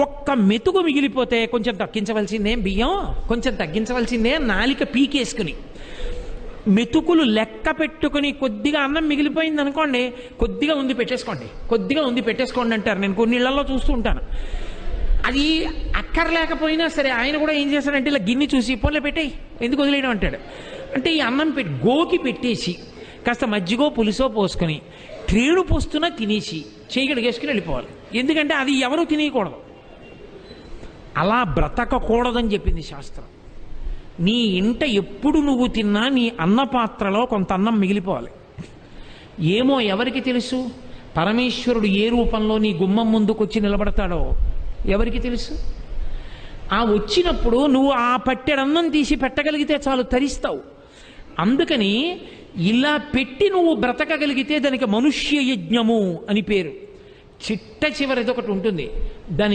ఒక్క మెతుకు మిగిలిపోతే కొంచెం తగ్గించవలసిందేం బియ్యం, కొంచెం తగ్గించవలసిందే నాలిక పీకేసుకుని మెతుకులు లెక్క పెట్టుకుని కొద్దిగా అన్నం మిగిలిపోయింది అనుకోండి, కొద్దిగా ఉంది పెట్టేసుకోండి, కొద్దిగా ఉంది పెట్టేసుకోండి అంటారు. నేను కొన్ని ఇళ్లలో చూస్తూ ఉంటాను. అది అక్కర్లేకపోయినా సరే ఆయన కూడా ఏం చేస్తాడంటే ఇలా గిన్నె చూసి పోలే పెట్టేయి, ఎందుకు వదిలేయడం అంటాడు. అంటే ఈ అన్నం గోకి పెట్టేసి కాస్త మజ్జిగో పులుసో పోసుకొని ట్రేడు పోస్తున్నా తినేసి చేయగడిగేసుకుని వెళ్ళిపోవాలి. ఎందుకంటే అది ఎవరు తినేయకూడదు, అలా బ్రతకకూడదని చెప్పింది శాస్త్రం. నీ ఇంట ఎప్పుడు నువ్వు తిన్నా నీ అన్నపాత్రలో కొంత అన్నం మిగిలిపోవాలి. ఏమో ఎవరికి తెలుసు, పరమేశ్వరుడు ఏ రూపంలో నీ గుమ్మం ముందుకొచ్చి నిలబడతాడో ఎవరికి తెలుసు. ఆ వచ్చినప్పుడు నువ్వు ఆ పట్టెడన్నం తీసి పెట్టగలిగితే చాలు, తరిస్తావు. అందుకని ఇలా పెట్టి నువ్వు బ్రతకగలిగితే దానికి మనుష్య యజ్ఞము అని పేరు. చిట్ట చివరిది ఒకటి ఉంటుంది, దాని